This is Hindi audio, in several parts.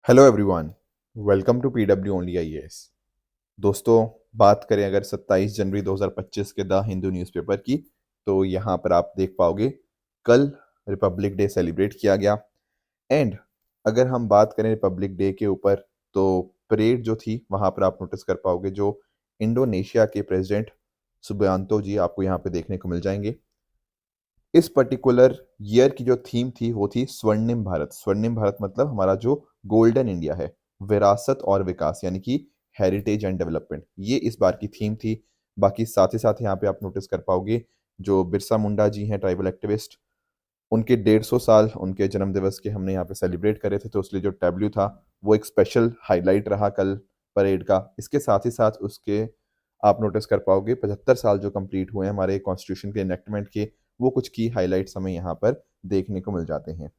Hello everyone. Welcome to PW only IAS. दोस्तों, बात करें अगर 27 जनवरी 2025 के द हिंदू न्यूज़पेपर की, तो यहाँ पर आप देख पाओगे कल रिपब्लिक डे सेलिब्रेट किया गया। एंड अगर हम बात करें रिपब्लिक डे के ऊपर, तो परेड जो थी वहाँ पर आप नोटिस कर पाओगे जो इंडोनेशिया के प्रेसिडेंट सुबियांतो जी आपको यहाँ पे देखने को मिल जाएंगे। इस पर्टिकुलर ईयर की जो थीम थी वो थी स्वर्णिम भारत। स्वर्णिम भारत मतलब हमारा जो गोल्डन इंडिया है, विरासत और विकास, यानी कि हेरिटेज एंड डेवलपमेंट, ये इस बार की थीम थी। बाकी साथ ही साथ यहाँ पे आप नोटिस कर पाओगे जो बिरसा मुंडा जी हैं, ट्राइबल एक्टिविस्ट, उनके 150 साल उनके जन्म दिवस के हमने यहाँ पे सेलिब्रेट करे थे, तो इसलिए जो टैब्लू था वो एक स्पेशल हाईलाइट रहा कल परेड का। इसके साथ ही साथ उसके आप नोटिस कर पाओगे 75 साल जो कंप्लीट हुए हैं हमारे कॉन्स्टिट्यूशन के इनेक्टमेंट के, वो कुछ की हाईलाइट्स हमें यहाँ पर देखने को मिल जाते हैं।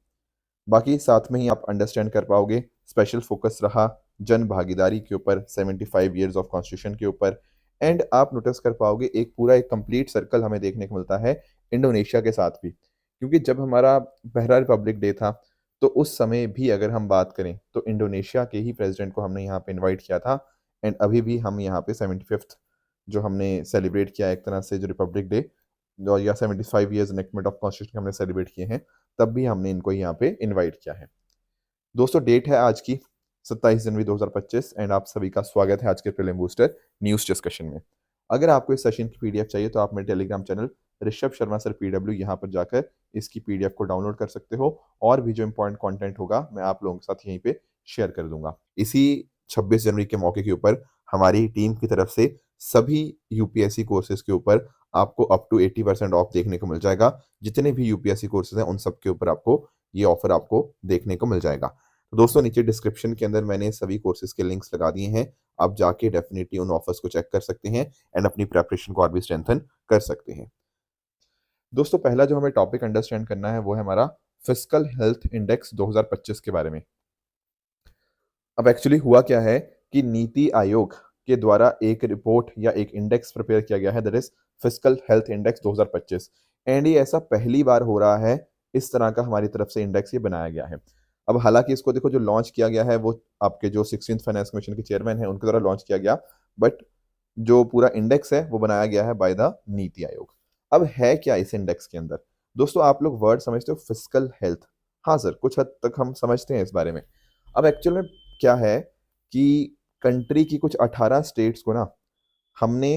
बाकी साथ में ही आप अंडरस्टैंड कर पाओगे स्पेशल फोकस रहा जन भागीदारी के ऊपर, 75 ईयर्स ऑफ कॉन्स्टिट्यूशन के ऊपर। एंड आप नोटिस कर पाओगे एक पूरा एक कंप्लीट सर्कल हमें देखने को मिलता है इंडोनेशिया के साथ भी, क्योंकि जब हमारा पहला रिपब्लिक डे था तो उस समय भी अगर हम बात करें तो इंडोनेशिया के ही प्रेसिडेंट को हमने यहाँ पे इनवाइट किया था। एंड अभी भी हम यहाँ पे 75th जो हमने सेलिब्रेट किया एक तरह से जो रिपब्लिक डे, जो या 75 ईयर्स इनेक्टमेंट ऑफ कॉन्स्टिट्यूशन हमने सेलिब्रेट किए हैं, तब भी हमने इनको यहाँ पे इनवाइट किया है। दोस्तों, डेट है आज की 27 जनवरी 2025 एंड आप सभी का स्वागत है आज के प्रीलिम बूस्टर न्यूज़ डिस्कशन में। अगर आपको इस सेशन की पीडीएफ चाहिए तो आप मेरे Telegram channel Rishabh Sharma sir PW यहाँ पर जाकर इसकी पीडीएफ को डाउनलोड कर सकते हो, और भी जो इंपॉर्टेंट कंटेंट होगा मैं आप लोगों के साथ यहीं पे शेयर कर दूंगा। इसी 26 जनवरी के मौके के ऊपर हमारी टीम की तरफ से सभी यूपीएससी कोर्सेज के ऊपर आपको अप टू 80% ऑफ देखने को मिल जाएगा। जितने भी यूपीएससी कोर्सेज हैं उन सब के ऊपर आपको ये ऑफर आपको देखने को मिल जाएगा। तो दोस्तों, नीचे डिस्क्रिप्शन के अंदर मैंने सभी कोर्सेज के लिंक्स लगा दिए हैं, आप जाके डेफिनेटली उन ऑफर्स को चेक कर सकते हैं एंड अपनी प्रेपरेशन को और भी स्ट्रेंथन कर सकते हैं। दोस्तों, पहला जो हमें टॉपिक अंडरस्टैंड करना है वो है हमारा फिस्कल हेल्थ इंडेक्स 2025 के बारे में। अब एक्चुअली हुआ क्या है कि नीति आयोग के द्वारा एक रिपोर्ट या एक इंडेक्स प्रिपेयर किया गया है, that is fiscal health index 2025। And ये ऐसा पहली बार हो रहा है, इस तरह का हमारी तरफ से इंडेक्स ये बनाया गया है। अब हालांकि इसको देखो, जो लॉन्च किया गया है वो आपके जो 16th फाइनेंस कमीशन के चेयरमैन है उनके द्वारा लॉन्च किया गया, बट जो पूरा इंडेक्स है वो बनाया गया है बाय द नीति आयोग। अब है क्या इस इंडेक्स के अंदर? दोस्तों, आप लोग वर्ड समझते हो फिस्कल हेल्थ? हाँ सर, कुछ हद तक हम समझते हैं इस बारे में। अब एक्चुअल में क्या है कि कंट्री की कुछ 18 स्टेट्स को ना हमने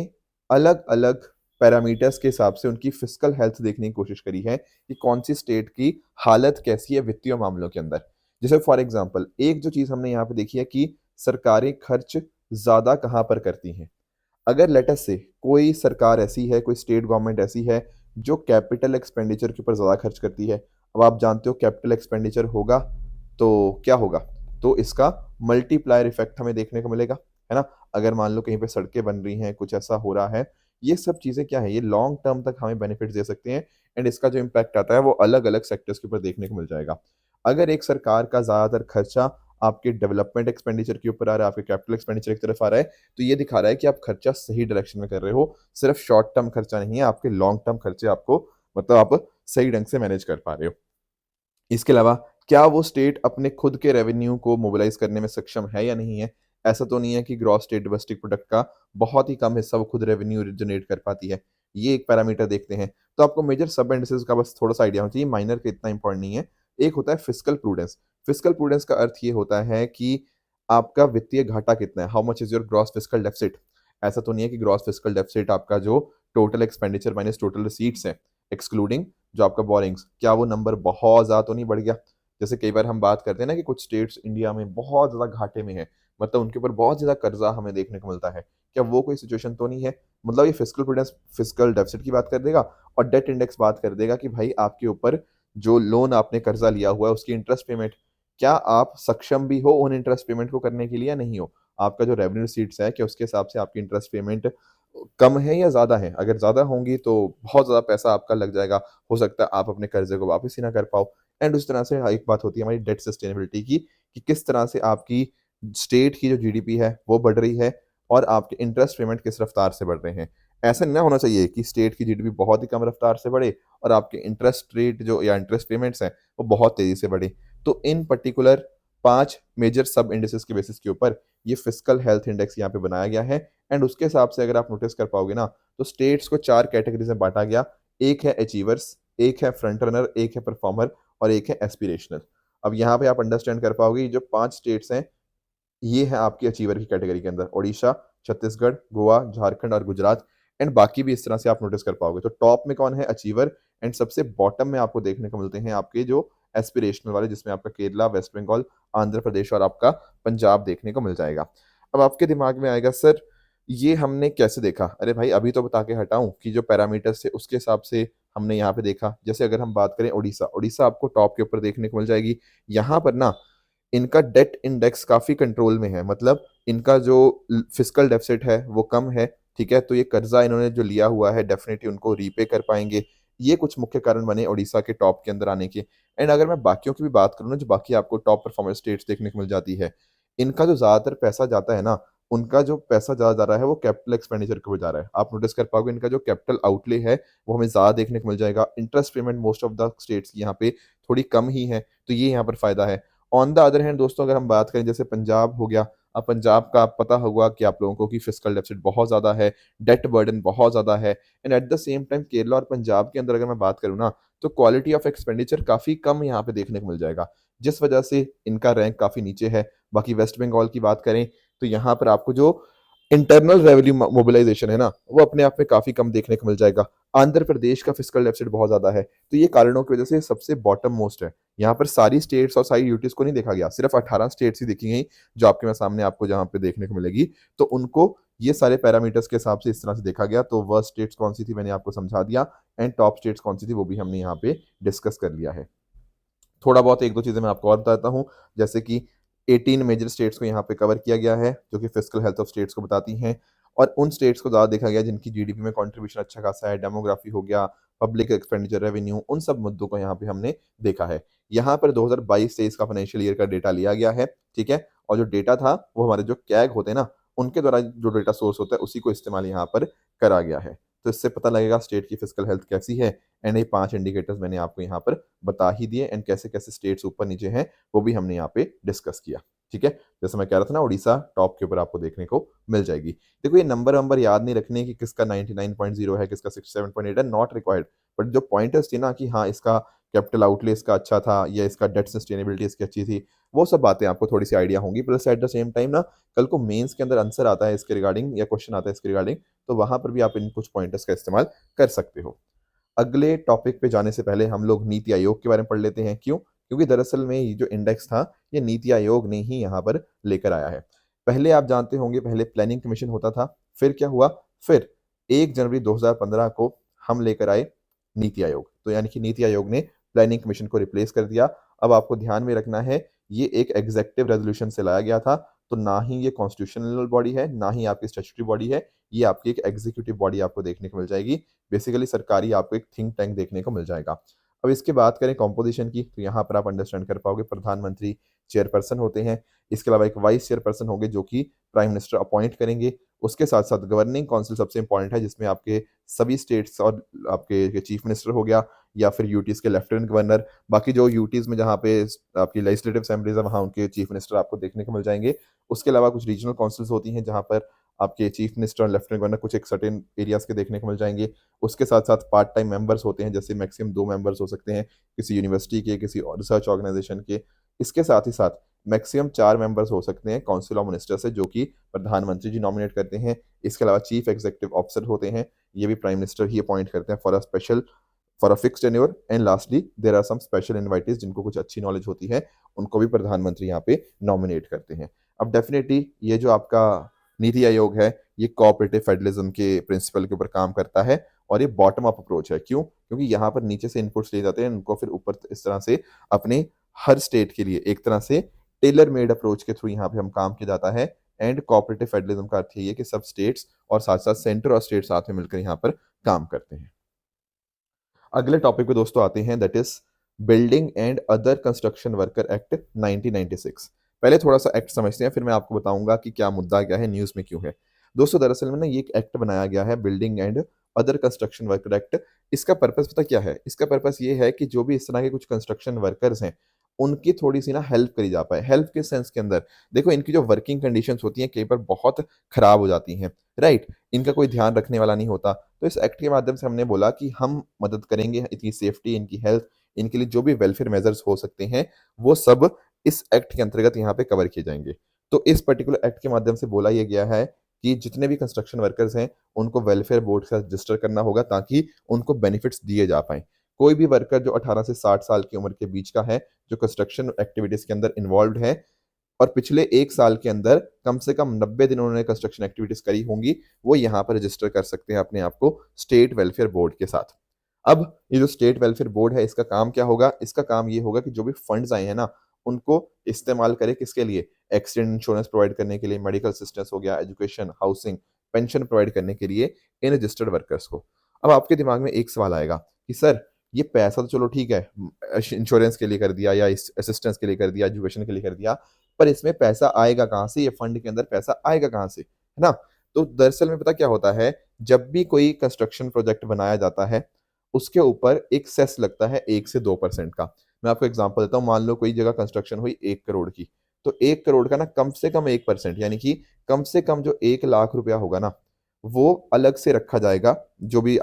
अलग अलग पैरामीटर्स के हिसाब से उनकी फिस्कल हेल्थ देखने की कोशिश करी है कि कौन सी स्टेट की हालत कैसी है वित्तीय मामलों के अंदर। जैसे फॉर एग्जांपल एक जो चीज हमने यहाँ पे देखी है कि सरकारें खर्च ज्यादा कहाँ पर करती हैं। अगर लेटस से कोई सरकार ऐसी है, कोई स्टेट गवर्नमेंट ऐसी है जो कैपिटल एक्सपेंडिचर के ऊपर ज़्यादा खर्च करती है, अब आप जानते हो कैपिटल एक्सपेंडिचर होगा तो क्या होगा, तो इसका मल्टीप्लायर इफेक्ट हमें देखने को मिलेगा, है ना। अगर मान लो कहीं पे सड़कें बन रही हैं, कुछ ऐसा हो रहा है, ये सब चीज़ें क्या है, ये लॉन्ग टर्म तक हमें बेनिफिट दे सकते हैं। एंड इसका जो इम्पैक्ट आता है वो अलग अलग सेक्टर्स के ऊपर देखने को मिल जाएगा। अगर एक सरकार का ज़्यादातर खर्चा आपके डेवलपमेंट एक्सपेंडिचर के ऊपर आ रहा है, आपके कैपिटल एक्सपेंडिचर की तरफ आ रहा है, तो ये दिखा रहा है कि आप खर्चा सही डायरेक्शन में कर रहे हो। सिर्फ शॉर्ट टर्म खर्चा नहीं है, आपके लॉन्ग टर्म खर्चे आपको, मतलब आप सही ढंग से मैनेज कर पा रहे हो। इसके अलावा क्या वो स्टेट अपने खुद के रेवेन्यू को मोबिलाइज करने में सक्षम है या नहीं है? ऐसा तो नहीं है कि ग्रॉस स्टेट डोमेस्टिक प्रोडक्ट का बहुत ही कम हिस्सा वो खुद रेवेन्यू जनरेट कर पाती है। ये एक पैरामीटर देखते हैं। तो आपको मेजर सब इंडिसेस का बस थोड़ा सा आइडिया होना चाहिए, माइनर का इतना इंपॉर्टेंट नहीं है। एक होता है फिस्कल प्रूडेंस। फिस्कल प्रूडेंस का अर्थ ये होता है कि आपका वित्तीय घाटा कितना है, how much is your gross fiscal deficit. ऐसा तो नहीं है कि ग्रॉस फिस्कल डेफिसिट आपका जो total expenditure minus total receipts है, एक्सक्लूडिंग जो आपका बोरिंग्स, क्या वो नंबर बहुत ज़्यादा तो नहीं बढ़ गया? जैसे कई बार हम बात करते हैं ना कि कुछ स्टेट्स इंडिया में बहुत ज़्यादा घाटे में है, मतलब उनके ऊपर बहुत ज़्यादा कर्जा हमें देखने को मिलता है। क्या वो कोई सिचुएशन तो नहीं है? मतलब ये फिस्कल प्रूडेंस फिस्कल डेफिसिट की बात कर देगा, और डेट इंडेक्स बात कर देगा कि भाई आपके ऊपर जो लोन आपने कर्जा लिया हुआ है उसकी इंटरेस्ट पेमेंट, क्या आप सक्षम भी हो उन इंटरेस्ट पेमेंट को करने के लिए या नहीं हो। आपका जो रेवेन्यू रिसीट्स है क्या उसके हिसाब से आपकी इंटरेस्ट पेमेंट कम है या ज़्यादा है? अगर ज़्यादा होंगी तो बहुत ज़्यादा पैसा आपका लग जाएगा, हो सकता है आप अपने कर्जे को वापस ही ना कर पाओ। एंड उस तरह से एक बात होती है हमारी डेट सस्टेनेबिलिटी की, कि किस तरह से आपकी स्टेट की जो जीडीपी है वो बढ़ रही है और आपके इंटरेस्ट पेमेंट किस रफ्तार से बढ़ रहे हैं। ऐसा नहीं ना होना चाहिए कि स्टेट की जीडीपी बहुत ही कम रफ्तार से बढ़े और आपके इंटरेस्ट रेट जो या इंटरेस्ट पेमेंट्स हैं वो बहुत तेज़ी से बढ़े। तो इन पर्टिकुलर 5 मेजर सब इंडिसेस के बेसिस के ऊपर ये फिस्कल हेल्थ इंडेक्स यहाँ पे बनाया गया है। एंड उसके हिसाब से अगर आप नोटिस कर पाओगे ना, तो स्टेट्स को 4 कैटेगरीज में बांटा गया। एक है अचीवर्स, एक है फ्रंट रनर, एक है परफॉर्मर और एक है एस्पिरेशनल। अब यहाँ पे आप अंडरस्टैंड कर पाओगे, ये जो 5 स्टेट्स हैं ये है आपकी अचीवर की कैटेगरी के अंदर, ओडिशा, छत्तीसगढ़, गोवा, झारखंड और गुजरात। एंड बाकी भी इस तरह से आप नोटिस कर पाओगे। तो टॉप में कौन है? अचीवर। एंड सबसे बॉटम में आपको देखने को मिलते हैं आपके जो एस्पिरेशनल वाले, जिसमें आपका केरला, वेस्ट बंगाल, आंध्र प्रदेश और आपका पंजाब देखने को मिल जाएगा। अब आपके दिमाग में आएगा सर ये हमने कैसे देखा? अरे भाई अभी तो बता के हटाऊं कि जो पैरामीटर्स थे उसके हिसाब से हमने यहाँ पे देखा। जैसे अगर हम बात करें ओडिशा, ओडिशा आपको टॉप के ऊपर देखने को मिल जाएगी। यहाँ पर ना इनका डेट इंडेक्स काफी कंट्रोल में है, मतलब इनका जो फिस्कल डेफिसिट है वो कम है। ठीक है, तो ये कर्जा इन्होंने जो लिया हुआ है डेफिनेटली उनको रीपे कर पाएंगे। ये कुछ मुख्य कारण बने ओडिशा के टॉप के अंदर आने के। एंड अगर मैं बाकियों की भी बात करूँ ना, जो बाकी आपको टॉप परफॉर्मेंस स्टेट्स देखने को मिल जाती है, इनका जो ज्यादातर पैसा जाता है ना, उनका जो पैसा ज्यादा जा रहा है वो कैपिटल एक्सपेंडिचर के ऊपर जा रहा है। आप नोटिस कर पाओगे इनका जो कैपिटल आउटले है वो हमें ज्यादा देखने को मिल जाएगा। Interest payment most of the states की यहाँ पे थोड़ी कम ही है, तो ये यहाँ पर फायदा है। ऑन द अदर हैंड दोस्तों, अगर हम बात करें जैसे पंजाब हो गया, अब पंजाब का आप पता होगा कि आप लोगों को कि फिस्कल डेफिसिट बहुत ज़्यादा है, डेट बर्डन बहुत ज़्यादा है। And at the same time Kerala और पंजाब के अंदर अगर मैं बात करूँ ना, तो क्वालिटी ऑफ एक्सपेंडिचर काफ़ी कम यहाँ पे देखने को मिल जाएगा, जिस वजह से इनका रैंक काफ़ी नीचे है। बाकी वेस्ट बंगाल की बात करें तो यहाँ पर आपको जो इंटरनल रेवेन्यू मोबिलाइजेशन है ना, वो अपने आप में काफ़ी कम देखने को मिल जाएगा। आंध्र प्रदेश का फिस्कल डेफिसिट बहुत ज़्यादा है, तो ये कारणों की वजह से सबसे बॉटम मोस्ट है। यहाँ पर सारी स्टेट्स और सारी यूटीज को नहीं देखा गया, सिर्फ 18 स्टेट्स ही देखी गई जो आपके मैं सामने आपको जहाँ पे देखने को मिलेगी। तो उनको ये सारे पैरामीटर्स के हिसाब से इस तरह से देखा गया। तो वर्स्ट स्टेट्स कौन सी थी मैंने आपको समझा दिया, एंड टॉप स्टेट्स कौन सी थी वो भी हमने यहाँ पे डिस्कस कर लिया है। थोड़ा बहुत एक दो चीज़ें मैं आपको और बताता हूँ, जैसे कि 18 मेजर स्टेट्स को यहाँ पे कवर किया गया है जो कि फिस्कल हेल्थ ऑफ स्टेट्स को बताती हैं। और उन स्टेट्स को ज़्यादा देखा गया जिनकी जीडीपी में कंट्रीब्यूशन अच्छा खासा है, डेमोग्राफी हो गया, पब्लिक एक्सपेंडिचर, रेवेन्यू, उन सब मुद्दों को यहाँ पे हमने देखा है। यहाँ पर 2022-23 का फाइनेंशियल ईयर का डेटा लिया गया है। ठीक है, और जो डेटा था वो हमारे जो कैग होते हैं ना, उनके द्वारा जो डेटा सोर्स होता है उसी को इस्तेमाल यहाँ पर करा गया है। तो इससे पता लगेगा स्टेट की फिस्कल हेल्थ कैसी है। एंड ये 5 इंडिकेटर्स मैंने आपको यहाँ पर बता ही दिए। एंड कैसे कैसे स्टेट्स ऊपर नीचे हैं वो भी हमने यहाँ पे डिस्कस किया। ठीक है, जैसे मैं कह रहा था ना, उड़ीसा टॉप के ऊपर आपको देखने को मिल जाएगी। देखो ये नंबर वंबर याद नहीं रखने कि किसका 99.0 है, किसका 67.8 है, नॉट रिक्वायर्ड। बट जो पॉइंटर्स थी ना कि हाँ इसका कैपिटल आउटले इसका अच्छा था या इसका डेट सस्टेनेबिलिटी इसकी अच्छी थी, वो सब बातें आपको थोड़ी सी आइडिया होंगी। Plus at the same time ना, कल को मेंस के अंदर आंसर आता है इसके रिगार्डिंग या क्वेश्चन आता है इसके रिगार्डिंग, तो वहां पर भी आप इन कुछ पॉइंटर्स का इस्तेमाल कर सकते हो। अगले टॉपिक पे जाने से पहले हम लोग नीति आयोग के बारे में पढ़ लेते हैं। क्यों? क्योंकि दरअसल में ये जो इंडेक्स था ये नीति आयोग ने ही यहाँ पर लेकर आया है। पहले आप जानते होंगे, पहले प्लानिंग कमीशन होता था, फिर क्या हुआ, फिर 1 जनवरी 2015 को हम लेकर आए नीति आयोग। तो यानी कि नीति आयोग ने प्लानिंग कमीशन को रिप्लेस कर दिया। अब आपको ध्यान में रखना है ये एक एग्जेक्टिव रेजोल्यूशन से लाया गया था, तो ना ही ये कॉन्स्टिट्यूशनल बॉडी है, ना ही आपकी स्टैट्यूटरी बॉडी है, ये आपकी एक एग्जीक्यूटिव बॉडी आपको देखने को मिल जाएगी। बेसिकली सरकारी आपको एक थिंक टैंक देखने को मिल जाएगा। अब इसके बात करें कॉम्पोजिशन की, तो यहाँ पर आप अंडरस्टैंड कर पाओगे प्रधानमंत्री चेयरपर्सन होते हैं, इसके अलावा एक वाइस चेयरपर्सन होंगे जो कि प्राइम मिनिस्टर अपॉइंट करेंगे। उसके साथ साथ गवर्निंग काउंसिल सबसे इंपॉर्टेंट है, जिसमें आपके सभी स्टेट्स और आपके चीफ मिनिस्टर हो गया या फिर यूटीज के लेफ्टिनेंट गवर्नर। बाकी जो यूटीज में जहाँ पे आपकी लेजिस्लेटिव असेंबलीज है वहाँ उनके चीफ मिनिस्टर आपको देखने को मिल जाएंगे। उसके अलावा कुछ रीजनल काउंसिल्स होती हैं जहाँ पर आपके चीफ मिनिस्टर और लेफ्टिनेंट गवर्नर कुछ एक सर्टेन एरियाज के देखने को मिल जाएंगे। उसके साथ साथ पार्ट टाइम मेंबर्स होते हैं, जैसे मैक्सिमम 2 मेंबर्स हो सकते हैं किसी यूनिवर्सिटी के, किसी और रिसर्च ऑर्गेनाइजेशन के। इसके साथ ही साथ मैक्सिमम 4 मेंबर्स हो सकते हैं काउंसिल ऑफ मिनिस्टर से, जो कि प्रधानमंत्री जी नॉमिनेट करते हैं। इसके अलावा चीफ एग्जीक्यूटिव ऑफिसर होते हैं, ये भी प्राइम मिनिस्टर ही अपॉइंट करते हैं for a fix tenure. And lastly there are some special invitees जिनको कुछ अच्छी नॉलेज होती है, उनको भी प्रधानमंत्री यहाँ पे नॉमिनेट करते हैं। अब डेफिनेटली ये जो आपका नीति आयोग है ये कोऑपरेटिव फेडरलिज्म के प्रिंसिपल के ऊपर काम करता है, और ये बॉटम अप अप्रोच है। क्यों? क्योंकि यहाँ पर नीचे से इनपुट्स लिए जाते हैं, उनको फिर ऊपर इस तरह से अपने हर स्टेट के लिए एक तरह से टेलर मेड अप्रोच के थ्रू यहाँ पे हम काम किया जाता है। एंड कोऑपरेटिव फेडरलिज्म का अर्थ ये है कि सब स्टेट्स और साथ साथ सेंटर और स्टेट साथ में मिलकर यहाँ पर काम करते हैं। अगले टॉपिक पे दोस्तों आते हैं, that is building and other construction worker act 1996। पहले थोड़ा सा एक्ट समझते हैं, फिर मैं आपको बताऊंगा कि क्या मुद्दा क्या है, न्यूज में क्यों है। दोस्तों दरअसल में ना ये एक एक्ट बनाया गया है, building and other construction worker act. इसका पर्पस पता क्या है? इसका पर्पस ये है कि जो भी इस तरह के कुछ कंस्ट्रक्शन वर्कर्स हैं उनकी थोड़ी-सी ना हेल्प करी जा पाए। हेल्प किस सेंस के अंदर? देखो इनकी जो वर्किंग कंडीशंस होती हैं कई बार बहुत खराब हो जाती हैं, राइट? इनका कोई ध्यान रखने वाला नहीं होता। तो इस एक्ट के माध्यम से हमने बोला कि हम मदद करेंगे इनकी सेफ्टी, इनकी हेल्थ, इनके लिए जो भी वेलफेयर मेजर्स हो सकते हैं, वो सब इस एक्ट के अंतर्गत यहाँ पे कवर किए जाएँगे। तो इस पर्टिकुलर एक्ट के माध्यम से बोला ये गया है कि जितने भी कंस्ट्रक्शन वर्कर्स हैं, उनको वेलफेयर बोर्ड के साथ रजिस्टर करना होगा ताकि उनको बेनिफिट्स दिए जा पाएँ। कोई भी वर्कर जो 18 से 60 साल की उम्र के बीच का है, जो कंस्ट्रक्शन एक्टिविटीज़ के अंदर इन्वॉल्व्ड है और पिछले 1 साल के अंदर कम से कम 90 दिन उन्होंने कंस्ट्रक्शन एक्टिविटीज़ करी होंगी, वो यहाँ पर रजिस्टर कर सकते हैं अपने आप को स्टेट वेलफेयर बोर्ड के साथ। अब ये जो स्टेट वेलफेयर बोर्ड है, इसका काम क्या होगा? इसका काम ये होगा कि जो भी फंड्स आए हैं ना, उनको इस्तेमाल करे किसके लिए? एक्सीडेंट इंश्योरेंस प्रोवाइड करने के लिए, मेडिकल असिस्टेंस हो गया, एजुकेशन, हाउसिंग, पेंशन प्रोवाइड करने के लिए इन रजिस्टर्ड वर्कर्स को। अब आपके दिमाग में एक सवाल आएगा कि सर, ये पैसा तो चलो ठीक है, इंश्योरेंस के लिए कर दिया या इस असिस्टेंस के लिए कर दिया, एजुकेशन के लिए कर दिया, पर इसमें पैसा आएगा कहाँ से? ये फंड के अंदर पैसा आएगा कहाँ से? है ना? तो दरअसल में पता क्या होता है, जब भी कोई कंस्ट्रक्शन प्रोजेक्ट बनाया जाता है, उसके ऊपर एक सेस लगता है 1 से 2% का। मैं आपको एग्ज़ाम्पल देता हूँ, मान लो कोई जगह कंस्ट्रक्शन हुई 1 करोड़ की, तो 1 करोड़ का ना कम से कम 1% यानी कि कम से कम जो 1 लाख रुपया होगा ना, वो अलग से रखा जाएगा। जो भी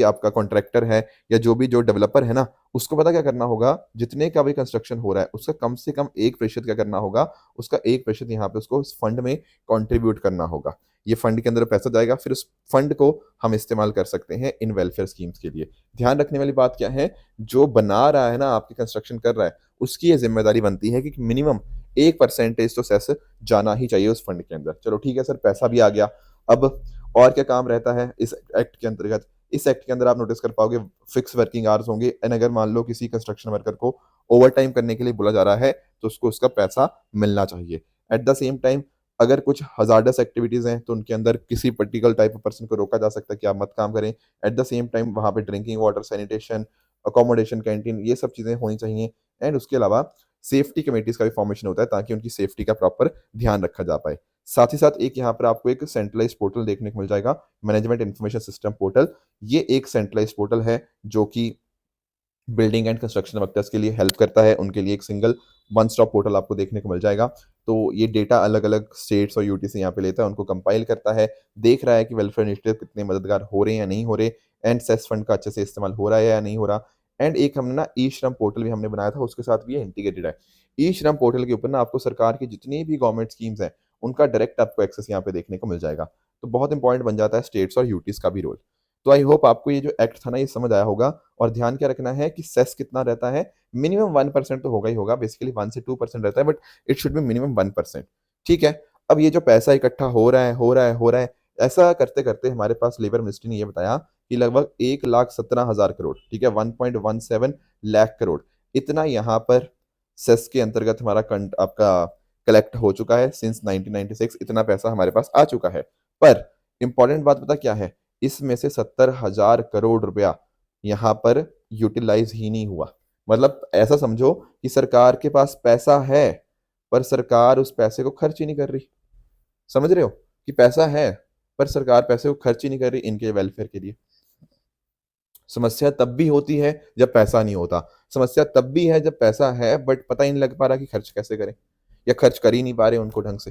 आपका कॉन्ट्रैक्टर है या जो डेवलपर है ना, उसको पता क्या करना होगा, जितने का भी कंस्ट्रक्शन हो रहा है, उसका कम से कम 1% क्या करना होगा, उसका 1% यहाँ पे उसको उस फंड में कंट्रीब्यूट करना होगा। ये फंड के अंदर पैसा जाएगा, फिर उस फंड को हम इस्तेमाल कर सकते हैं इन वेलफेयर स्कीम्स के लिए। ध्यान रखने वाली बात क्या है, जो बना रहा है ना, आपकी कंस्ट्रक्शन कर रहा है, उसकी ये ज़िम्मेदारी बनती है कि मिनिमम 1% तो सेस जाना ही चाहिए उस फंड के अंदर। चलो ठीक है सर, पैसा भी आ गया। अब और क्या काम रहता है इस एक्ट के अंतर्गत? इस एक्ट के अंदर आप नोटिस कर पाओगे फिक्स वर्किंग आवर्स होंगे एंड अगर मान लो किसी कंस्ट्रक्शन वर्कर को ओवरटाइम करने के लिए बोला जा रहा है, तो उसको उसका पैसा मिलना चाहिए। एट द सेम टाइम अगर कुछ हज़ार्डस एक्टिविटीज़ हैं, तो उनके अंदर किसी पर्टिकुलर टाइप ऑफ पर्सन को रोका जा सकता है कि आप मत काम करें। एट द सेम टाइम वहाँ पे drinking water, sanitation, accommodation, canteen ये सब चीज़ें होनी चाहिए एंड उसके अलावा सेफ्टी कमिटीज़ का भी फॉर्मेशन होता है ताकि उनकी सेफ्टी का प्रॉपर ध्यान रखा जा पाए। साथ ही साथ एक यहाँ पर आपको एक सेंट्रलाइज़्ड पोर्टल देखने को मिल जाएगा, मैनेजमेंट इन्फॉर्मेशन सिस्टम पोर्टल। ये एक सेंट्रलाइज़्ड पोर्टल है जो कि बिल्डिंग एंड कंस्ट्रक्शन वर्कर्स के लिए हेल्प करता है, उनके लिए एक सिंगल वन स्टॉप पोर्टल आपको देखने को मिल जाएगा। तो ये डेटा अलग-अलग स्टेट्स और यूटी से यहाँ पे लेता है, उनको कंपाइल करता है, देख रहा है कि वेलफेयर इनिशिएटिव कितने मददगार हो रहे हैं या नहीं हो रहे एंड सेस फंड का अच्छे से इस्तेमाल हो रहा है या नहीं हो रहा। एंड एक हमने ना ई-श्रम पोर्टल भी हमने बनाया था, उसके साथ भी ये इंटीग्रेटेड है। ई-श्रम पोर्टल के ऊपर ना आपको सरकार की जितनी भी गवर्नमेंट स्कीम्स हैं, उनका डायरेक्ट आपको एक्सेस यहाँ पे देखने को मिल जाएगा। तो बहुत इंपॉर्टेंट बन जाता है स्टेट्स और यूटीज़ का भी रोल। तो आई होप आपको ये जो एक्ट था ना, ये समझ आया होगा और ध्यान क्या रखना है कि सेस कितना रहता है, मिनिमम 1% तो होगा ही होगा, बेसिकली 1 से 2% रहता है but it should be minimum 1%। ठीक है? अब ये जो पैसा इकट्ठा हो रहा है, ऐसा करते-करते हमारे पास लेबर मिनिस्ट्री ने ये बताया कि लगभग 1,17,000 करोड़, ठीक है? 1.17 लाख करोड़, इतना यहाँ पर सेस के अंतर्गत हमारा आपका कलेक्ट हो चुका है सिंस 1996 इतना पैसा हमारे पास आ चुका है। पर इम्पोर्टेंट बात पता क्या है? इसमें से 70,000 करोड़ रुपया यहाँ पर यूटिलाइज़ ही नहीं हुआ। मतलब ऐसा समझो कि सरकार के पास पैसा है, पर सरकार उस पैसे को खर्च ही नहीं कर रही। समझ रहे हो? कि पैसा है, पर सरकार पैसे को खर्च ही नहीं कर रही इनके वेलफेयर के लिए। समस्या तब भी होती है जब पैसा नहीं होता। समस्या तब भी है जब पैसा है बट पता ही नहीं लग पा रहा कि खर्च कैसे करें या खर्च कर ही नहीं पा रहे उनको ढंग से।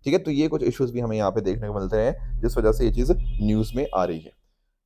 ठीक है? तो ये कुछ इश्यूज़ भी हमें यहाँ पे देखने को मिलते हैं, जिस वजह से ये चीज़ न्यूज़ में आ रही है।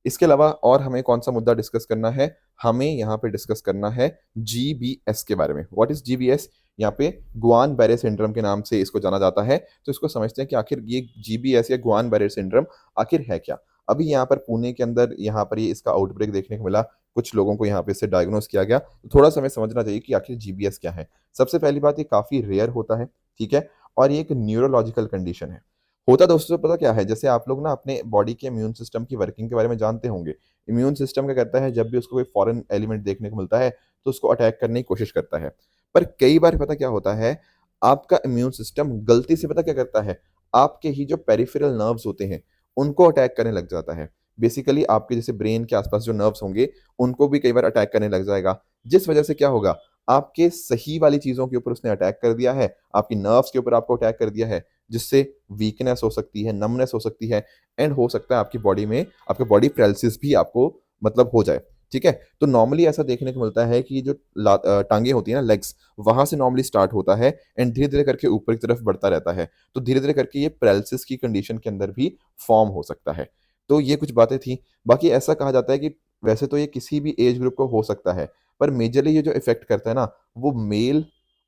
इसके अलावा और हमें कौन-सा मुद्दा डिस्कस करना है? हमें यहाँ पे डिस्कस करना है जीबीएस के बारे में। What is GBS? यहाँ पे गुआन-बैरे सिंड्रोम के नाम से इसको जाना जाता है। तो इसको समझते हैं कि आखिर ये जीबीएस या गुआन-बैरे सिंड्रोम आखिर है क्या? अभी यहाँ पर पुणे के अंदर यहाँ पर ये इसका आउटब्रेक देखने को मिला। कुछ लोगों को यहाँ पे इससे डायग्नोस किया गया। तो थोड़ा-सा हमें समझना चाहिए कि आखिर जीबीएस क्या है? सबसे पहली बात, ये काफ़ी रेयर होता है, ठीक है? और ये एक न्यूरोलॉजिकल कंडीशन है। होता दोस्तों पता क्या है, जैसे आप लोग ना अपने बॉडी के इम्यून सिस्टम की वर्किंग के बारे में जानते होंगे। इम्यून सिस्टम क्या करता है, जब भी उसको कोई फॉरेन एलिमेंट देखने को मिलता है, तो उसको अटैक करने की कोशिश करता है। पर कई बार पता क्या होता है, आपका इम्यून सिस्टम गलती से पता क्या करता है, आपके ही जो पेरिफेरल नर्व्स होते हैं, उनको अटैक करने लग जाता है। बेसिकली आपके जैसे ब्रेन के आसपास जो नर्व्स होंगे, उनको भी कई बार अटैक करने लग जाएगा। जिस वजह से क्या होगा, आपके सही वाली चीज़ों के ऊपर उसने अटैक कर दिया है, आपकी नर्व्स के ऊपर आपको अटैक कर दिया है, जिससे वीकनेस हो सकती है, नमनेस हो सकती है एंड हो सकता है आपकी बॉडी में आपका बॉडी पैरालिसिस भी आपको मतलब हो जाए। ठीक है? तो नॉर्मली ऐसा देखने को मिलता है कि जो टाँगें होती हैं ना, लेग्स, वहाँ से नॉर्मली स्टार्ट होता है एंड धीरे-धीरे करके ऊपर की तरफ बढ़ता रहता है। तो धीरे-धीरे करके ये पैरालिसिस की कंडीशन के अंदर भी फ़ॉर्म हो सकता है। तो ये कुछ बातें थी। बाकी ऐसा कहा जाता है कि वैसे तो ये किसी भी एज ग्रुप को हो सकता है, पर मेजरली ये जो इफ़ेक्ट करता है ना, वो मेल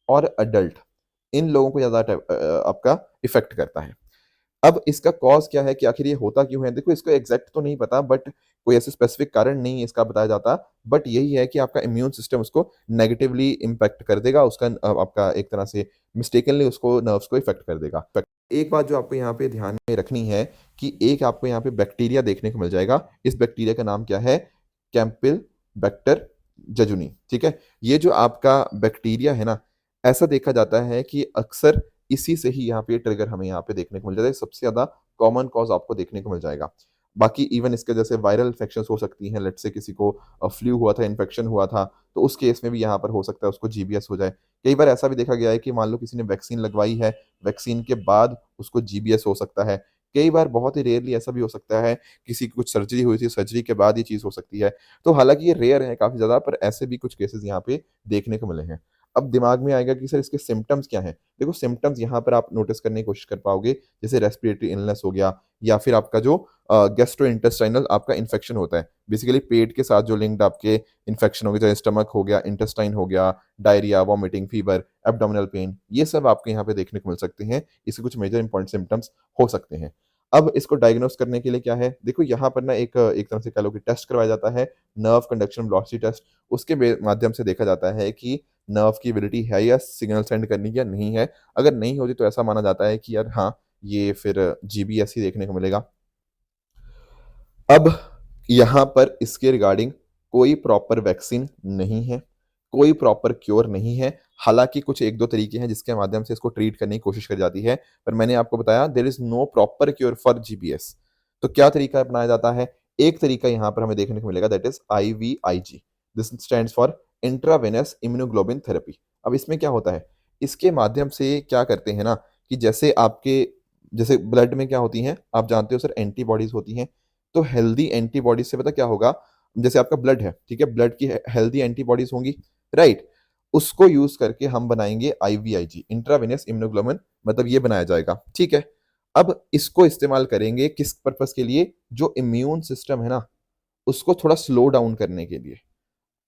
और एडल्ट इन लोगों को ज़्यादा आपका इफ़ेक्ट करता है। अब इसका कॉज़ क्या है कि आखिर ये होता क्यों है? देखो, इसको एग्ज़ैक्ट तो नहीं पता, बट कोई ऐसे स्पेसिफ़िक कारण नहीं इसका बताया जाता, बट यही है कि आपका इम्यून सिस्टम उसको नेगेटिवली इम्पैक्ट कर देगा, उसका आपका एक तरह से मिस्टेकनली उसको नर्व्स को इफ़ेक्ट कर देगा। एक बात जो आपको यहाँ पे ध्यान में रखनी है कि एक आपको यहाँ पे बैक्टीरिया देखने को मिल जाएगा। इस बैक्टीरिया का नाम क्या है? कैम्पिलबैक्टर जेजुनी, ठीक है? ये जो आपका बैक्टीरिया है ना, ऐसा देखा जाता है कि अक्सर इसी से ही यहाँ पे ट्रिगर हमें यहाँ पे देखने को मिल जाता है। सबसे ज़्यादा कॉमन कॉज़ आपको देखने को मिल जाएगा। बाकी इवन इसके जैसे वायरल इन्फेक्शंस हो सकती हैं, लेट्स से किसी को फ्लू हुआ था, इन्फेक्शन हुआ था, तो उस केस में भी यहाँ पर हो सकता है उसको जीबीएस हो जाए। कई बार ऐसा भी देखा गया है कि मान लो किसी ने वैक्सीन लगवाई है, वैक्सीन के बाद उसको जीबीएस हो सकता है। कई बार बहुत ही रेयरली ऐसा भी हो सकता है, किसी की कुछ सर्जरी हुई थी, सर्जरी के बाद ये चीज़ हो सकती है। तो हालाँकि ये रेयर है काफ़ी ज़्यादा, पर ऐसे भी कुछ केसेज़ यहाँ पे देखने को मिले हैं। अब दिमाग में आएगा कि सर इसके सिम्पटम्स क्या हैं? देखो, सिम्पटम्स यहाँ पर आप नोटिस करने की कोशिश कर पाओगे, जैसे रेस्पिरेटरी इलनेस हो गया या फिर आपका जो गैस्ट्रोइंटेस्टाइनल आपका इन्फेक्शन होता है। बेसिकली पेट के साथ जो लिंक्ड आपके इन्फेक्शन हो गए, जैसे स्टमक हो गया, इंटेस्टाइन हो गया, diarrhoea, vomiting, fever, abdominal pain, ये सब आपको यहाँ पे देखने को मिल सकते हैं। इसके कुछ मेजर इंपॉर्टेंट सिम्पटम्स हो सकते हैं। अब इसको डायग्नोस करने के लिए क्या है? देखो, यहाँ पर ना एक तरह से कह लो कि टेस्ट करवाया जाता है, नर्व कंडक्शन वेलोसिटी टेस्ट। उसके माध्यम से देखा जाता है कि नर्व की एबिलिटी है या सिग्नल सेंड करने की या नहीं है। अगर नहीं होती तो ऐसा माना जाता है कि यार हाँ, ये फिर जीबीएस ही देखने को मिलेगा। अब यहाँ पर इसके रिगार्डिंग कोई प्रॉपर वैक्सीन नहीं है, कोई प्रॉपर क्योर नहीं है। हालाँकि कुछ 1-2 तरीके हैं जिसके माध्यम से इसको ट्रीट करने की कोशिश करी जाती है, पर मैंने आपको बताया there is no proper cure for GBS. तो क्या तरीका अपनाया जाता है? एक तरीका यहाँ पर हमें देखने को मिलेगा, that is IVIG. This stands for intravenous immunoglobulin therapy. अब इसमें क्या होता है? इसके माध्यम से क्या करते हैं ना कि जैसे ब्लड में क्या होती हैं, आप जानते हो सर, एंटीबॉडीज़ होती हैं। तो हेल्दी एंटीबॉडीज से पता क्या होगा, जैसे आपका ब्लड है, ठीक है? ब्लड की हेल्दी एंटीबॉडीज होंगी, राइट? उसको यूज करके हम बनाएंगे आईवीआईजी, इंट्रावेनस इम्यूनोग्लोबुलिन, मतलब ये बनाया जाएगा, ठीक है? अब इसको इस्तेमाल करेंगे किस पर्पस के लिए? जो इम्यून सिस्टम है ना, उसको थोड़ा स्लो डाउन करने के लिए।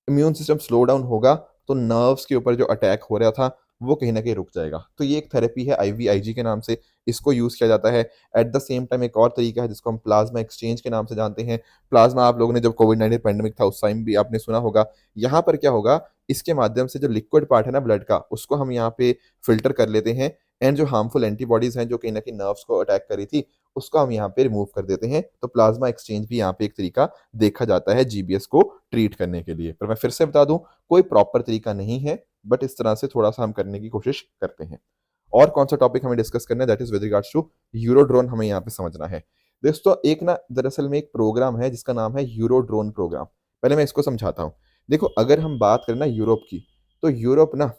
इम्यून सिस्टम स्लो डाउन होगा तो नर्व्स के ऊपर जो अटैक हो रहा था वो कहीं न कहीं रुक जाएगा। तो ये एक थेरेपी है आईवीआईजी के नाम से, इसको यूज़ किया जाता है। एट द सेम टाइम एक और तरीका है जिसको हम प्लाज़्मा एक्सचेंज के नाम से जानते हैं। प्लाज़्मा आप लोगों ने जब कोविड-19 पैंडेमिक था उस टाइम भी आपने सुना होगा। यहाँ पर क्या होगा, इसके माध्यम से जो लिक्विड पार्ट है ना ब्लड का, उसको हम यहाँ पे फ़िल्टर कर लेते हैं एंड जो हार्मफुल एंटीबॉडीज़ हैं जो कहीं न कहीं नर्व्स को अटैक कर रही थी, उसको हम यहाँ पे रिमूव कर देते हैं। तो प्लाज़्मा एक्सचेंज भी यहाँ पे एक तरीका देखा जाता है जीबीएस को ट्रीट करने के लिए। पर मैं फिर से बता दूँ, कोई प्रॉपर तरीका नहीं है, बट इस तरह से थोड़ा-सा हम करने की कोशिश करते हैं। और कौन-सा टॉपिक हमें डिस्कस करना है, that is with regards to Eurodrone, हमें यहाँ पे समझना है। दोस्तों, एक ना दरअसल में एक प्रोग्राम है जिसका नाम है यूरोड्रोन प्रोग्राम। पहले मैं इसको समझाता हूँ। देखो, अगर हम बात करें ना यूरोप की, तो यूरोप ना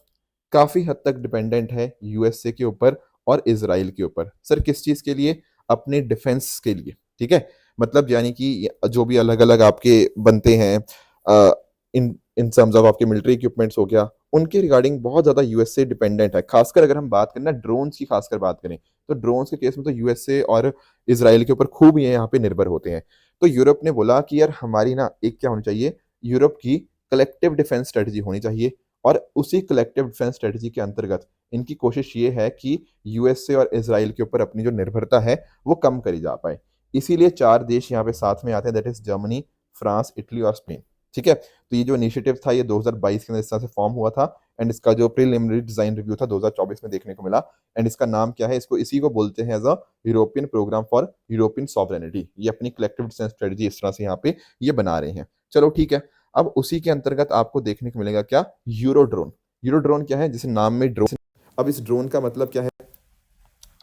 काफ़ी हद तक डिपेंडेंट है यूएसए के ऊपर और इज़राइल के ऊपर। सर किस चीज़ के लिए? अपने डिफेंस के लिए, ठीक है? मतलब यानी कि जो भी अलग-अलग आपके बनते हैं अ, इन इन टर्म्स ऑफ आपके मिलिट्री इक्विपमेंट्स हो गया, उनके रिगार्डिंग बहुत ज़्यादा यूएसए डिपेंडेंट है। खासकर अगर हम बात करें ना ड्रोन्स की, खासकर बात करें, तो ड्रोन्स के केस में तो यूएसए और इज़राइल के ऊपर खूब ये यहाँ पे निर्भर होते हैं। तो यूरोप ने बोला कि यार हमारी ना एक क्या होनी चाहिए, यूरोप की कलेक्टिव डिफेंस स्ट्रेटजी होनी चाहिए और उसी कलेक्टिव डिफेंस स्ट्रेटजी के अंतर्गत इनकी कोशिश ये है कि यूएसए और इज़राइल के ऊपर अपनी जो निर्भरता है, वो कम करी जा पाए। इसीलिए 4 देश यहाँ पे साथ में आते हैं, that is Germany, France, Italy और स्पेन, ठीक है? तो ये जो इनिशिएटिव था ये 2022 के अंदर इस तरह से फॉर्म हुआ था एंड इसका जो प्रिलिमिनरी डिज़ाइन रिव्यू था 2024 में देखने को मिला एंड इसका नाम क्या है? इसको इसी को बोलते हैं as a European programme for European sovereignty. ये अपनी कलेक्टिव डिफेंस स्ट्रेटजी इस तरह से यहाँ पे ये बना रहे हैं। चलो ठीक है। अब उसी के अंतर्गत आपको देखने को मिलेगा क्या? यूरोड्रोन। यूरोड्रोन क्या है? जैसे नाम में ड्रोन। अब इस ड्रोन का मतलब क्या है?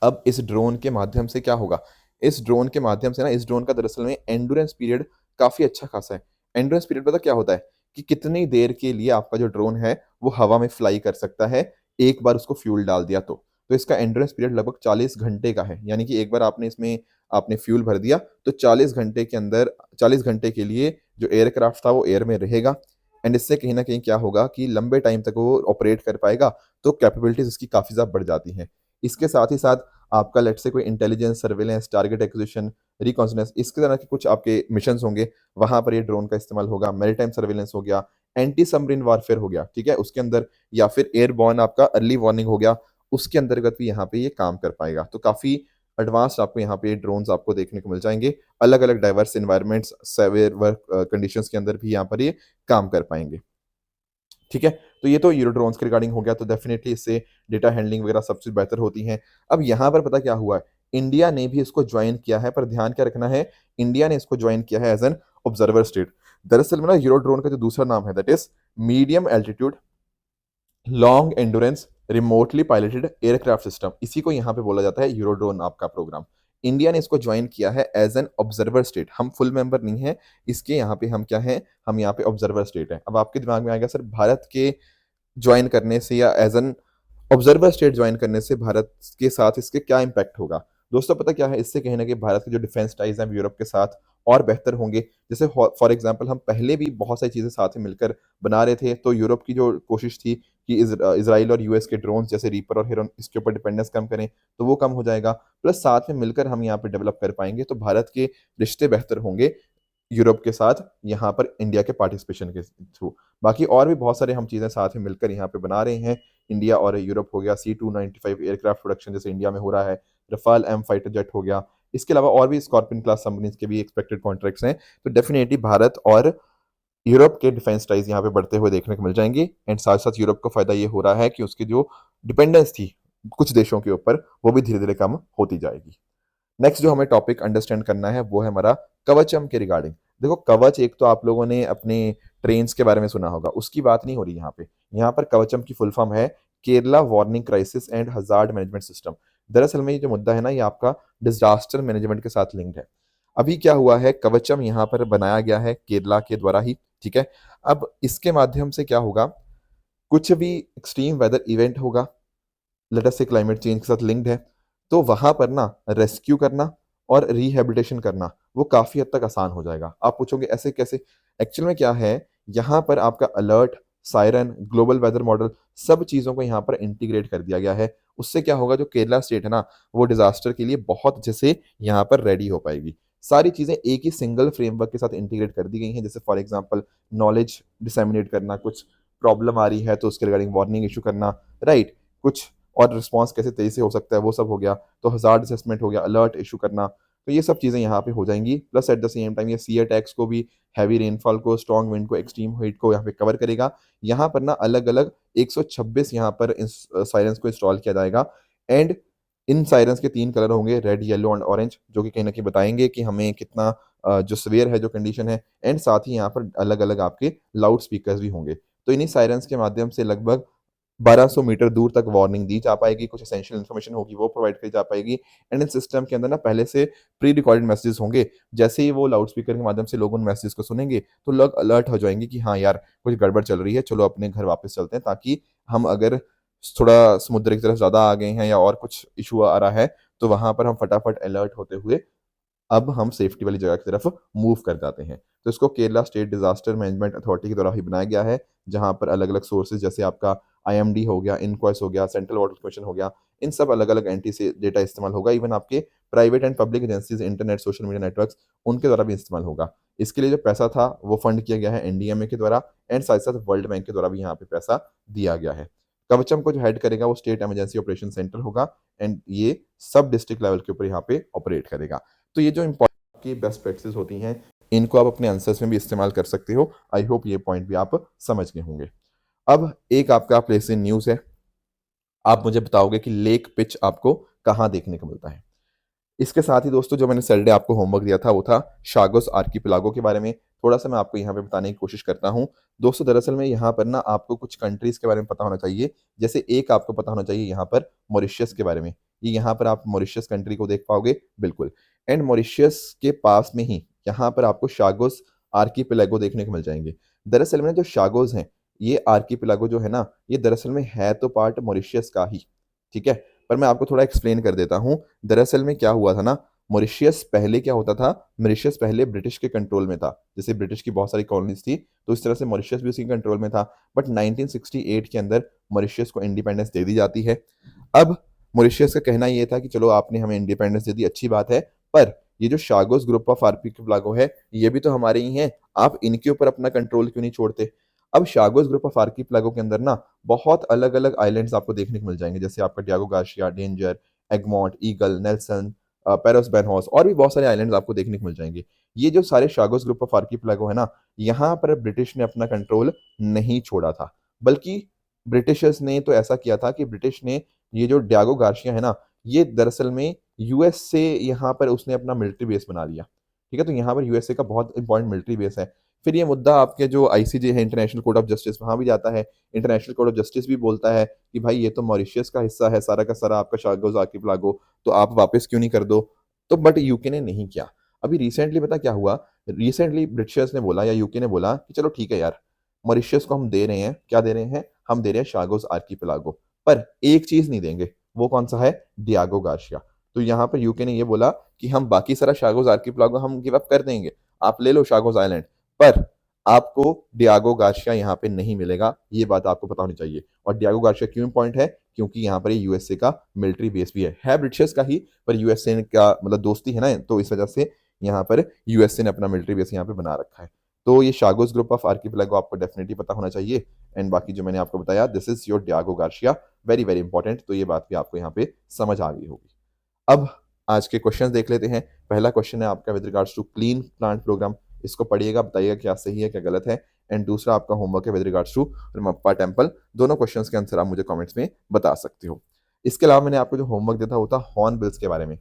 अब इस ड्रोन के माध्यम से क्या होगा? इस ड्रोन के माध्यम से ना, इस ड्रोन का दरअसल में एंड्योरेंस पीरियड काफ़ी अच्छा खासा है। एंड्योरेंस पीरियड पता क्या होता है? कि कितनी देर के लिए आपका जो ड्रोन है, वो हवा में फ्लाई कर सकता है, एक बार उसको फ्यूल डाल दिया तो। तो इसका एंड्योरेंस पीरियड लगभग 40 घंटे का है। यानी कि एक बार आपने इसमें आपने फ्यूल भर दिया, तो 40 घंटे के अंदर 40 घंटे के लिए जो एयरक्राफ्ट था वो एयर में रहेगा, एंड इससे कहीं ना कहीं क्या होगा कि लंबे टाइम तक वो ऑपरेट कर पाएगा, तो कैपेबिलिटीज उसकी काफ़ी ज़्यादा बढ़ जाती हैं। इसके साथ ही साथ आपका लेट से कोई इंटेलिजेंस, सर्वेलेंस, टारगेट एक्विजिशन, रिकॉन्सनेंस, इसके तरह के कुछ आपके मिशन होंगे, वहां पर ये ड्रोन का इस्तेमाल होगा। मैरीटाइम सर्वेलेंस हो गया, एंटी सबमरीन वारफेयर हो गया, ठीक है, उसके अंदर, या फिर एयरबॉर्न आपका अर्ली वार्निंग हो गया, उसके अंतर्गत भी यहाँ पे ये काम कर पाएगा। तो काफ़ी एडवांस्ड आपको यहाँ पे ड्रोन्स आपको देखने को मिल जाएंगे। अलग अलग diverse environments, severe work conditions के अंदर भी यहाँ पर ये काम कर पाएंगे, ठीक है। तो ये तो यूरो ड्रोन्स के रिगार्डिंग हो गया, तो डेफिनेटली इससे डेटा हैंडलिंग वगैरह सब चीज़ बेहतर होती है। अब यहाँ पर पता क्या हुआ है, इंडिया ने भी इसको ज्वाइन किया है, पर ध्यान क्या रखना है, इंडिया ने इसको ज्वाइन किया है एज एन ऑब्जर्वर स्टेट। दरअसल में ना यूरो ड्रोन का जो दूसरा नाम है, that is medium altitude long endurance remotely piloted aircraft system, इसी को यहाँ पे बोला जाता है यूरोड्रोन आपका प्रोग्राम। इंडिया ने इसको ज्वाइन किया है एज एन ऑब्जर्वर स्टेट, हम फुल मेंबर नहीं है इसके, यहाँ पे हम क्या है, हम यहाँ पे ऑब्जर्वर स्टेट है। अब आपके दिमाग में आएगा सर भारत के ज्वाइन करने से या as an observer state join करने से भारत के साथ इसके क्या इंपैक्ट होगा। दोस्तों पता क्या है, इससे कहीं ना कहीं भारत के जो डिफेंस टाइज हैं यूरोप के साथ और बेहतर होंगे। जैसे फॉर एग्जांपल हम पहले भी बहुत सारी चीज़ें साथ में मिलकर बना रहे थे, तो यूरोप की जो कोशिश थी कि इसराइल और यूएस के ड्रोन जैसे रीपर और हेरॉन, इसके ऊपर डिपेंडेंस कम करें, तो वो कम हो जाएगा। प्लस साथ में मिलकर हम यहाँ पे डेवलप कर पाएंगे, तो भारत के रिश्ते बेहतर होंगे यूरोप के साथ, यहाँ पर इंडिया के पार्टिसिपेशन के थ्रू। बाकी और भी बहुत सारे हम चीज़ें साथ में मिलकर यहाँ पे बना रहे हैं। इंडिया और यूरोप हो गया, C-295 एयरक्राफ्ट प्रोडक्शन जैसे इंडिया में हो रहा है, रफाल एम फाइटर जेट हो गया, इसके अलावा और भी स्कॉर्पियन क्लास सबमरीन्स के भी एक्सपेक्टेड कॉन्ट्रैक्ट्स हैं। तो डेफिनेटली भारत और यूरोप के डिफेंस टाइज यहाँ पे बढ़ते हुए देखने को मिल जाएंगे, एंड साथ साथ यूरोप को फायदा ये हो रहा है कि उसकी जो डिपेंडेंस थी कुछ देशों के ऊपर, वो भी धीरे धीरे कम होती जाएगी। नेक्स्ट जो हमें टॉपिक अंडरस्टैंड करना है वो है हमारा कवचम के रिगार्डिंग। देखो कवच, एक तो आप लोगों ने अपने ट्रेन्स के बारे में सुना होगा, उसकी बात नहीं हो रही यहाँ पे। यहाँ पर कवचम की फुल फॉर्म है Kerala warning crisis and hazard management system. दरअसल में ये जो मुद्दा है ना, ये आपका डिजास्टर मैनेजमेंट के साथ लिंक्ड है। अभी क्या हुआ है, कवचम यहाँ पर बनाया गया है केरला के द्वारा ही, ठीक है। अब इसके माध्यम से क्या होगा, कुछ भी एक्सट्रीम वेदर इवेंट होगा, लेट अस से क्लाइमेट चेंज के साथ लिंक्ड है, तो वहां पर ना रेस्क्यू करना और रिहेबिलिटेशन करना वो काफी हद तक आसान हो जाएगा। आप पूछोगे ऐसे कैसे, एक्चुअल में क्या है, यहाँ पर आपका alert, siren, global weather model, सब चीजों को यहाँ पर इंटीग्रेट कर दिया गया है। उससे क्या होगा, जो केरला स्टेट है ना, वो डिजास्टर के लिए बहुत अच्छे से यहाँ पर रेडी हो पाएगी। सारी चीजें एक ही सिंगल फ्रेमवर्क के साथ इंटीग्रेट कर दी गई हैं। जैसे फॉर एग्जांपल नॉलेज डिसेमिनेट करना, कुछ प्रॉब्लम आ रही है तो उसके रिगार्डिंग वार्निंग इशू करना, राइट, कुछ और रिस्पॉन्स कैसे तेजी से हो सकता है वो सब हो गया, तो हजार्ड असेसमेंट हो गया, अलर्ट इशू करना, तो ये सब चीज़ें यहाँ पे हो जाएंगी। Plus at the same time ये सी अटैक्स को भी, हैवी रेनफॉल को, स्ट्रॉन्ग विंड को, एक्सट्रीम हीट को यहाँ पे कवर करेगा। यहाँ पर ना अलग अलग 126 यहाँ पर साइरेंस को इंस्टॉल किया जाएगा, एंड इन साइरेंस के 3 कलर होंगे, रेड, येलो एंड ऑरेंज, जो कि कहीं ना कहीं बताएंगे कि हमें कितना जो सवेयर है, जो कंडीशन है। एंड साथ ही यहाँ पर अलग अलग आपके लाउड स्पीकर्स भी होंगे। तो इन्हीं साइरेंस के माध्यम से लगभग 1200 मीटर दूर तक वार्निंग दी जा पाएगी, कुछ एसेंशियल इन्फॉर्मेशन होगी वो प्रोवाइड करी जा पाएगी। एंड इन सिस्टम के अंदर ना पहले से प्री रिकॉर्डेड मैसेजेस होंगे, जैसे ही वो लाउड स्पीकर के माध्यम से लोग उन मैसेजेस को सुनेंगे तो लोग अलर्ट हो जाएंगे कि हाँ यार कुछ गड़बड़ चल रही है, चलो अपने घर वापस चलते हैं, ताकि हम अगर थोड़ा समुद्र की तरफ ज़्यादा आ गए हैं या और कुछ इशू आ रहा है, तो वहां पर हम फटाफट अलर्ट होते हुए अब हम सेफ्टी वाली जगह की तरफ मूव कर जाते हैं। तो इसको Kerala state disaster management authority के द्वारा ही बनाया गया है, जहां पर अलग अलग सोर्सेज जैसे आपका आईएमडी हो गया, इनक्वाइस हो गया, सेंट्रल वाटर कमीशन हो गया, इन सब अलग अलग एंटी से डेटा इस्तेमाल होगा। इवन आपके private and public agencies, internet, social media networks, उनके द्वारा भी इस्तेमाल होगा। इसके लिए जो पैसा था वो फंड किया गया है एनडीएमए के द्वारा, एंड साथ साथ वर्ल्ड बैंक के द्वारा भी यहाँ पे पैसा दिया गया है। कवचम को जो हेड करेगा वो स्टेट इमरजेंसी ऑपरेशन सेंटर होगा, एंड ये सब डिस्ट्रिक्ट लेवल के ऊपर यहाँ पे ऑपरेट करेगा। तो ये जो की बेस्ट प्रैक्टिस होती हैं, इनको आप अपने आंसर्स में भी इस्तेमाल कर सकते हो। आई होप ये पॉइंट भी आप समझ गए होंगे। अब एक आपका प्लेस इन न्यूज़ है, आप मुझे बताओगे कि लेक पिच आपको कहाँ देखने को मिलता है। इसके साथ ही दोस्तों जो मैंने सैटरडे आपको होमवर्क दिया था वो था शागोस आर्कीपिलागो के बारे में। थोड़ा सा मैं आपको यहाँ पे बताने की कोशिश करता हूँ। दोस्तों दरअसल में यहाँ पर ना आपको कुछ कंट्रीज के बारे में पता होना चाहिए। जैसे एक आपको पता होना चाहिए यहाँ पर मॉरिशस के बारे में। ये यहाँ पर आप मॉरिशस कंट्री को देख पाओगे, बिल्कुल। एंड मॉरिशस के पास में ही यहाँ पर आपको शागोस आर्कीपिलागो देखने को मिल जाएंगे। दरअसल में जो शागोस हैं, ये आर्कीपिलागो जो है ना, ये दरअसल में है तो पार्ट मॉरिशस का ही, ठीक है। पर मैं आपको थोड़ा एक्सप्लेन कर देता हूँ। दरअसल में क्या हुआ था ना, मॉरिशियस पहले क्या होता था, मॉरिशियस पहले ब्रिटिश के कंट्रोल में था, जैसे ब्रिटिश की बहुत सारी कॉलोनीज थी, तो इस तरह से मॉरिशियस भी उसी के कंट्रोल में था। बट 1968 के अंदर मॉरिशियस को इंडिपेंडेंस दे दी जाती है। अब मॉरिशियस का कहना ये था कि चलो आपने हमें इंडिपेंडेंस दे दी, अच्छी बात है, पर ये जो शागोस ग्रुप ऑफ आर्किपेलागो है, ये भी तो हमारे ही हैं, आप इनके ऊपर अपना कंट्रोल क्यों नहीं छोड़ते। अब शागोस ग्रुप ऑफ आर्किपेलागो के अंदर ना बहुत अलग अलग आइलैंड्स आपको देखने को मिल जाएंगे, जैसे आपका Diego Garcia, Danger, Egmont, Eagle, Nelson, Peros Banhos, और भी बहुत सारे आइलैंड्स आपको देखने को मिल जाएंगे। ये जो सारे शागोस ग्रुप ऑफ आर्किपेलागो है ना, यहाँ पर ब्रिटिश ने अपना कंट्रोल नहीं छोड़ा था, बल्कि ब्रिटिशर्स ने तो ऐसा किया था कि ब्रिटिश ने ये जो डियागो गार्शिया है ना, ये दरअसल में यूएस से यहाँ पर उसने अपना मिलिट्री बेस बना लिया। ठीक है, तो यहाँ पर यूएसए का बहुत इंपॉर्टेंट मिलिट्री बेस है। फिर ये मुद्दा आपके जो आईसीजे है, इंटरनेशनल कोर्ट ऑफ जस्टिस, वहां भी जाता है। इंटरनेशनल कोर्ट ऑफ जस्टिस भी बोलता है कि भाई ये तो मॉरिशियस का हिस्सा है सारा का सारा, आपका शागोस आर्किपेलागो, तो आप वापस क्यों नहीं कर दो। तो बट यूके ने नहीं किया। अभी रिसेंटली पता क्या हुआ, रिसेंटली ब्रिटिशर्स ने बोला या यूके ने बोला कि चलो ठीक है यार, मॉरिशियस को हम दे रहे हैं, क्या दे रहे हैं, हम दे रहे हैं शागोस आर्किपेलागो, पर एक चीज नहीं देंगे, वो कौन सा है, डियागो गार्शिया। तो यहाँ पर यूके ने ये बोला कि हम बाकी सारा शागोस आर्किपेलागो हम गिव अप कर देंगे, आप ले लो शागोस आइलैंड, पर आपको डियागो गार्शिया यहाँ पे नहीं मिलेगा, ये बात आपको पता होनी चाहिए। और डियागो गार्शिया क्यों इंपॉर्टेंट है, क्योंकि यहाँ पर यूएसए का मिलिट्री बेस भी है ब्रिटिशर्स का ही, पर यूएसए का मतलब दोस्ती है ना, तो इस वजह से यहाँ पर यूएसए ने अपना मिलिट्री बेस यहाँ पे बना रखा है। तो ये शागोस ग्रुप ऑफ आर्किपेलागो आपको डेफिनेटली पता होना चाहिए। एंड बाकी जो मैंने आपको बताया, this is your Diego Garcia, very very important, तो ये बात भी आपको यहाँ पे समझ आ गई होगी। अब आज के क्वेश्चन देख लेते हैं। पहला क्वेश्चन है आपका with regards to clean plant programme, इसको पढ़िएगा, बताइएगा क्या सही है क्या गलत है। एंड दूसरा आपका होमवर्क है with regards to Ramappa temple, दोनों क्वेश्चंस के आंसर आप मुझे कमेंट्स में बता सकते हो। इसके अलावा मैंने आपको जो होमवर्क दिया था वो था हॉर्नबिल्स के बारे में।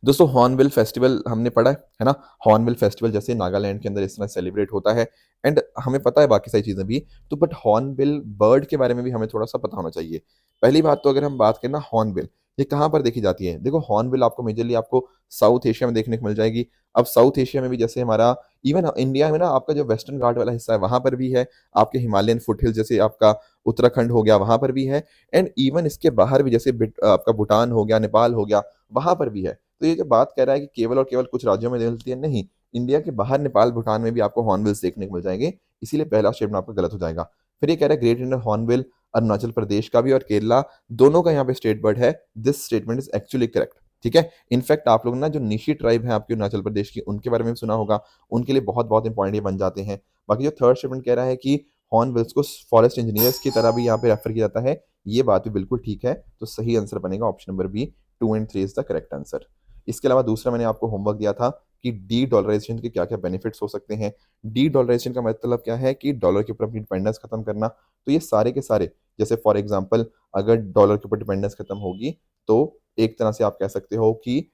दोस्तों हॉर्नबिल फेस्टिवल हमने पढ़ा है ना, हॉर्नबिल फेस्टिवल जैसे नागालैंड के अंदर इस तरह सेलिब्रेट होता है, एंड हमें पता है बाकी सारी चीज़ें भी, तो बट हॉर्नबिल बर्ड के बारे में भी हमें थोड़ा सा पता होना चाहिए। पहली बात तो अगर हम बात करें ना, हॉर्नबिल ये कहाँ पर देखी जाती है, देखो हॉर्नबिल आपको मेजरली आपको साउथ एशिया में देखने को मिल जाएगी। अब साउथ एशिया में भी जैसे हमारा इवन इंडिया में ना, आपका जो वेस्टर्न घाट वाला हिस्सा है वहां पर भी है, आपके हिमालयन फुटहिल जैसे आपका उत्तराखंड हो गया वहां पर भी है, एंड इवन इसके बाहर भी जैसे आपका भूटान हो गया, नेपाल हो गया, वहां पर भी है। तो ये जो बात कह रहा है कि केवल और केवल कुछ राज्यों में मिलती है, नहीं, इंडिया के बाहर नेपाल भूटान में भी आपको हॉर्नबिल्स देखने को मिल जाएंगे, इसीलिए पहला स्टेटमेंट आपका गलत हो जाएगा। फिर ये कह रहा है great Indian hornbill Arunachal Pradesh का भी और केरला दोनों का यहाँ पे स्टेट बर्ड है, this statement is actually correct. ठीक है, इनफैक्ट आप लोग ना जो निशी ट्राइब है आपके अरुणाचल प्रदेश की, उनके बारे में भी सुना होगा, उनके लिए बहुत बहुत इंपॉर्टेंट ये बन जाते हैं। बाकी जो थर्ड स्टेटमेंट कह रहा है कि हॉर्नबिल्स को फॉरेस्ट इंजीनियर्स की तरह भी यहाँ पे रेफर किया जाता है, ये बात भी बिल्कुल ठीक है, तो सही आंसर बनेगा option number B, 2 and 3 is the correct answer. इसके अलावा दूसरा मैंने आपको होमवर्क दिया था कि डी डॉलराइजेशन के क्या क्या बेनिफिट्स हो सकते हैं। डी डॉलराइजेशन का मतलब क्या है कि डॉलर के ऊपर अपनी डिपेंडेंस खत्म करना। तो ये सारे के सारे, जैसे फॉर एग्जांपल अगर डॉलर के ऊपर डिपेंडेंस खत्म होगी, तो एक तरह से आप कह सकते हो कि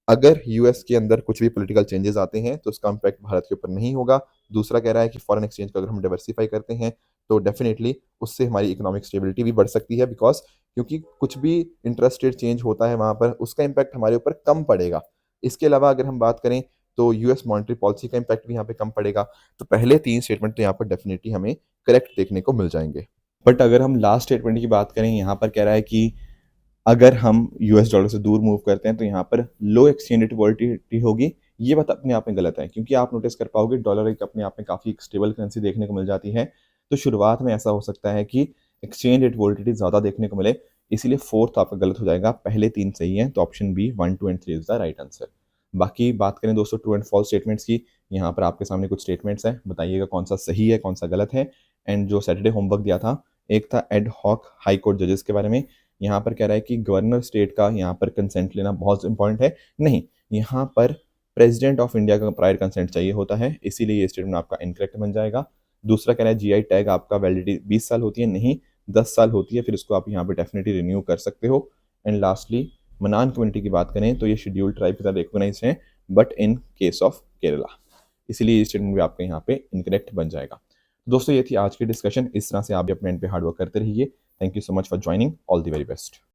अगर यूएस के अंदर कुछ भी पॉलिटिकल चेंजेस आते हैं तो उसका इम्पैक्ट भारत के ऊपर नहीं होगा। दूसरा कह रहा है कि फॉरेन एक्सचेंज को अगर हम डाइवर्सिफाई करते हैं तो डेफिनेटली उससे हमारी इकोनॉमिक स्टेबिलिटी भी बढ़ सकती है, बिकॉज क्योंकि कुछ भी इंटरेस्ट रेट चेंज होता है वहां पर उसका इम्पैक्ट हमारे ऊपर कम पड़ेगा। इसके अलावा अगर हम बात करें तो यूएस मॉनेटरी पॉलिसी का इम्पैक्ट भी यहाँ पे कम पड़ेगा। तो पहले तीन स्टेटमेंट तो यहाँ पर डेफिनेटली हमें करेक्ट देखने को मिल जाएंगे। बट अगर हम लास्ट स्टेटमेंट की बात करें, यहाँ पर कह रहा है कि अगर हम यूएस डॉलर से दूर मूव करते हैं तो यहाँ पर लो एक्सचेंज रेट वॉलेटिलिटी होगी। ये बात अपने आप में गलत है, क्योंकि आप नोटिस कर पाओगे डॉलर एक अपने आप में काफ़ी स्टेबल करेंसी देखने को मिल जाती है। तो शुरुआत में ऐसा हो सकता है कि एक्सचेंज रेट वॉलेटिलिटी ज़्यादा देखने को मिले, इसीलिए फोर्थ आपका गलत हो जाएगा, पहले तीन सही हैं, तो option B 1, 2 and 3 is the right answer. बाकी बात करें दोस्तों ट्रू एंड फॉल्स स्टेटमेंट्स की, यहाँ पर आपके सामने कुछ स्टेटमेंट्स हैं, बताइएगा कौन सा सही है कौन सा गलत है। एंड जो सैटरडे होमवर्क दिया था, एक था एड हॉक हाई कोर्ट जजेस के बारे में। यहाँ पर कह रहा है कि गवर्नर स्टेट का यहाँ पर कंसेंट लेना बहुत इंपॉर्टेंट है, नहीं, यहाँ पर प्रेसिडेंट ऑफ इंडिया का प्रायर कंसेंट चाहिए होता है, इसीलिए ये स्टेटमेंट आपका इनकरेक्ट बन जाएगा। दूसरा कह रहा है जीआई टैग आपका वैलिडिटी 20 साल होती है, नहीं 10 साल होती है, फिर इसको आप यहाँ पे डेफिनेटली रिन्यू कर सकते हो। एंड लास्टली मनान कम्युनिटी की बात करें तो ये शेड्यूल्ड ट्राइब की तरह रिकॉग्नाइज है, but in case of Kerala, इसीलिए ये स्टेटमेंट भी आपके यहाँ पे इनकरेक्ट बन जाएगा। दोस्तों ये थी आज की डिस्कशन, इस तरह से आप भी अपने एंड पे हार्डवर्क करते रहिए। Thank you so much for joining, all the very best.